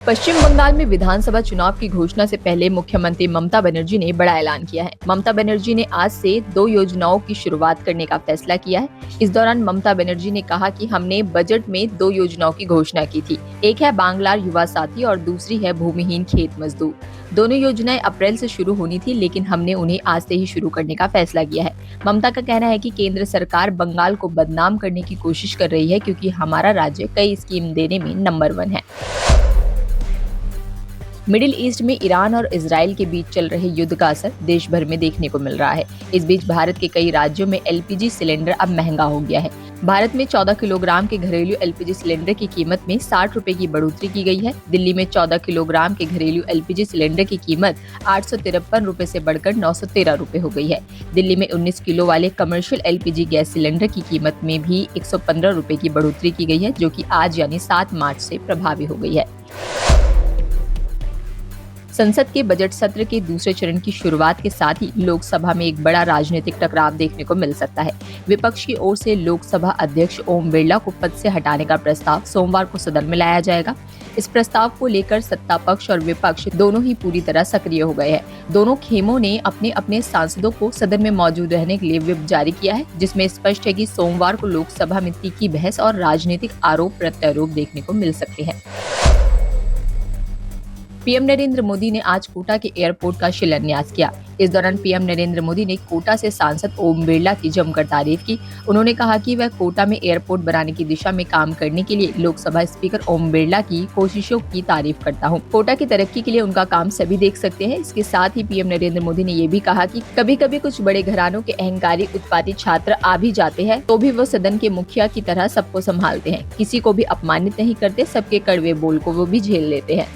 पश्चिम बंगाल में विधानसभा चुनाव की घोषणा से पहले मुख्यमंत्री ममता बनर्जी ने बड़ा ऐलान किया है। ममता बनर्जी ने आज से 2 योजनाओं की शुरुआत करने का फैसला किया है। इस दौरान ममता बनर्जी ने कहा कि हमने बजट में 2 योजनाओं की घोषणा की थी। एक है बांग्लार युवा साथी और दूसरी है भूमिहीन खेत मजदूर। दोनों योजनाएं अप्रैल से शुरू होनी थी, लेकिन हमने उन्हें आज से ही शुरू करने का फैसला किया है। ममता का कहना है कि केंद्र सरकार बंगाल को बदनाम करने की कोशिश कर रही है, क्योंकि हमारा राज्य कई स्कीम देने में नंबर 1 है। मिडिल ईस्ट में ईरान और इजराइल के बीच चल रहे युद्ध का असर देश भर में देखने को मिल रहा है। इस बीच भारत के कई राज्यों में एलपीजी सिलेंडर अब महंगा हो गया है। भारत में 14 किलोग्राम के घरेलू एलपीजी सिलेंडर की कीमत में 60 रुपए की बढ़ोतरी की गई है। दिल्ली में 14 किलोग्राम के घरेलू एलपीजी सिलेंडर की कीमत 853 रुपए से बढ़कर 913 रुपए हो गई है। दिल्ली में 19 किलो वाले कमर्शियल एलपीजी गैस सिलेंडर की कीमत में भी 115 रुपए की बढ़ोतरी की गई है, जो कि आज यानी 7 मार्च से प्रभावी हो गई है। संसद के बजट सत्र के दूसरे चरण की शुरुआत के साथ ही लोकसभा में एक बड़ा राजनीतिक टकराव देखने को मिल सकता है। विपक्ष की ओर से लोकसभा अध्यक्ष ओम बिरला को पद से हटाने का प्रस्ताव सोमवार को सदन में लाया जाएगा। इस प्रस्ताव को लेकर सत्ता पक्ष और विपक्ष दोनों ही पूरी तरह सक्रिय हो गए हैं। दोनों खेमों ने अपने अपने सांसदों को सदन में मौजूद रहने के लिए व्हिप जारी किया है, जिसमें स्पष्ट है कि सोमवार को लोकसभा में तीखी बहस और राजनीतिक आरोप प्रत्यारोप देखने को मिल सकते हैं। पीएम नरेंद्र मोदी ने आज कोटा के एयरपोर्ट का शिलान्यास किया। इस दौरान पीएम नरेंद्र मोदी ने कोटा से सांसद ओम बिरला की जमकर तारीफ की। उन्होंने कहा कि वह कोटा में एयरपोर्ट बनाने की दिशा में काम करने के लिए लोकसभा स्पीकर ओम बिरला की कोशिशों की तारीफ करता हूं। कोटा की तरक्की के लिए उनका काम सभी देख सकते हैं। इसके साथ ही पीएम नरेंद्र मोदी ने ये भी कहा कि कभी कभी कुछ बड़े घरानों के अहंकारी उत्पाती छात्र आ भी जाते हैं, तो भी वो सदन के मुखिया की तरह सबको संभालते हैं। किसी को भी अपमानित नहीं करते, सबके कड़वे बोल को वो भी झेल लेते हैं।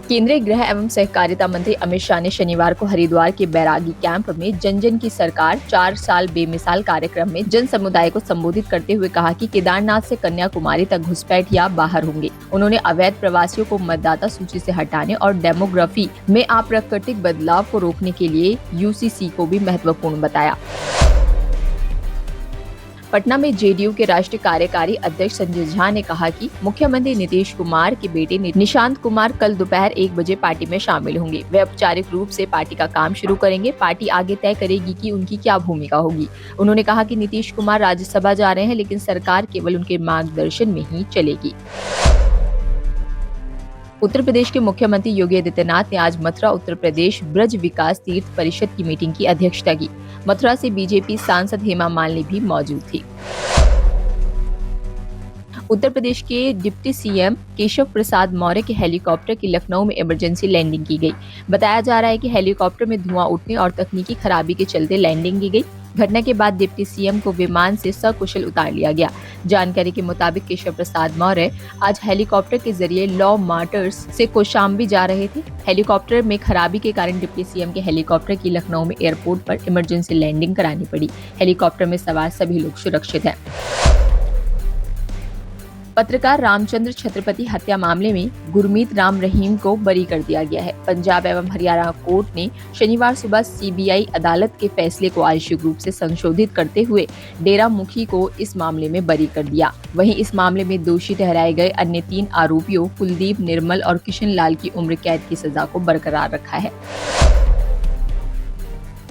केंद्रीय गृह एवं सहकारिता मंत्री अमित शाह ने शनिवार को हरिद्वार के बैरागी कैंप में जन जन की सरकार 4 साल बेमिसाल कार्यक्रम में जन समुदाय को संबोधित करते हुए कहा कि केदारनाथ से कन्याकुमारी तक घुसपैठ या बाहर होंगे। उन्होंने अवैध प्रवासियों को मतदाता सूची से हटाने और डेमोग्राफी में अप्राकृतिक बदलाव को रोकने के लिए यूसीसी को भी महत्वपूर्ण बताया। पटना में जेडीयू के राष्ट्रीय कार्यकारी अध्यक्ष संजय झा ने कहा कि मुख्यमंत्री नीतीश कुमार के बेटे निशांत कुमार कल दोपहर 1 बजे पार्टी में शामिल होंगे। वे औपचारिक रूप से पार्टी का काम शुरू करेंगे। पार्टी आगे तय करेगी कि उनकी क्या भूमिका होगी। उन्होंने कहा कि नीतीश कुमार राज्यसभा जा रहे हैं, लेकिन सरकार केवल उनके मार्गदर्शन में ही चलेगी। उत्तर प्रदेश के मुख्यमंत्री योगी आदित्यनाथ ने आज मथुरा उत्तर प्रदेश ब्रज विकास तीर्थ परिषद की मीटिंग की अध्यक्षता की। मथुरा से बीजेपी सांसद हेमा मालिनी भी मौजूद थी। उत्तर प्रदेश के डिप्टी सीएम केशव प्रसाद मौर्य के हेलीकॉप्टर की लखनऊ में इमरजेंसी लैंडिंग की गई। बताया जा रहा है कि हेलीकॉप्टर में धुआं उठने और तकनीकी खराबी के चलते लैंडिंग की गई। घटना के बाद डिप्टी सीएम को विमान से सकुशल उतार लिया गया। जानकारी के मुताबिक केशव प्रसाद मौर्य आज हेलीकॉप्टर के जरिए लॉ मार्टर्स से कौशाम्बी जा रहे थे। हेलीकॉप्टर में खराबी के कारण डिप्टी सीएम के हेलीकॉप्टर की लखनऊ में एयरपोर्ट पर इमरजेंसी लैंडिंग करानी पड़ी। हेलीकॉप्टर में सवार सभी लोग सुरक्षित हैं। पत्रकार रामचंद्र छत्रपति हत्या मामले में गुरमीत राम रहीम को बरी कर दिया गया है। पंजाब एवं हरियाणा कोर्ट ने शनिवार सुबह सीबीआई अदालत के फैसले को आंशिक रूप से संशोधित करते हुए डेरा मुखी को इस मामले में बरी कर दिया। वहीं इस मामले में दोषी ठहराए गए अन्य 3 आरोपियों कुलदीप, निर्मल और किशन लाल की उम्र कैद की सजा को बरकरार रखा है।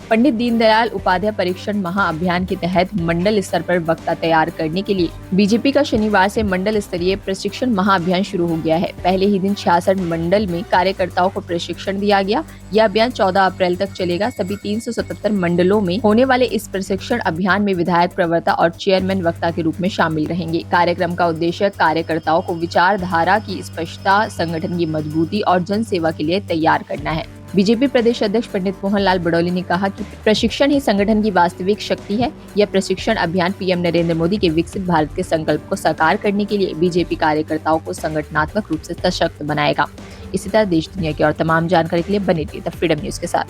पंडित दीनदयाल उपाध्याय परीक्षण महाअभियान के तहत मंडल स्तर पर वक्ता तैयार करने के लिए बीजेपी का शनिवार से मंडल स्तरीय प्रशिक्षण महाअभियान शुरू हो गया है। पहले ही दिन 66 मंडल में कार्यकर्ताओं को प्रशिक्षण दिया गया। यह अभियान 14 अप्रैल तक चलेगा। सभी 377 मंडलों में होने वाले इस प्रशिक्षण अभियान में विधायक, प्रवक्ता और चेयरमैन वक्ता के रूप में शामिल रहेंगे। कार्यक्रम का उद्देश्य कार्यकर्ताओं को विचारधारा की स्पष्टता, संगठन की मजबूती और जन सेवा के लिए तैयार करना है। बीजेपी प्रदेश अध्यक्ष पंडित मोहनलाल बडौली ने कहा कि प्रशिक्षण ही संगठन की वास्तविक शक्ति है। यह प्रशिक्षण अभियान पीएम नरेंद्र मोदी के विकसित भारत के संकल्प को साकार करने के लिए बीजेपी कार्यकर्ताओं को संगठनात्मक रूप से सशक्त बनाएगा। इसी तरह देश दुनिया की और तमाम जानकारी के लिए बने रहिए द फ्रीडम न्यूज के साथ।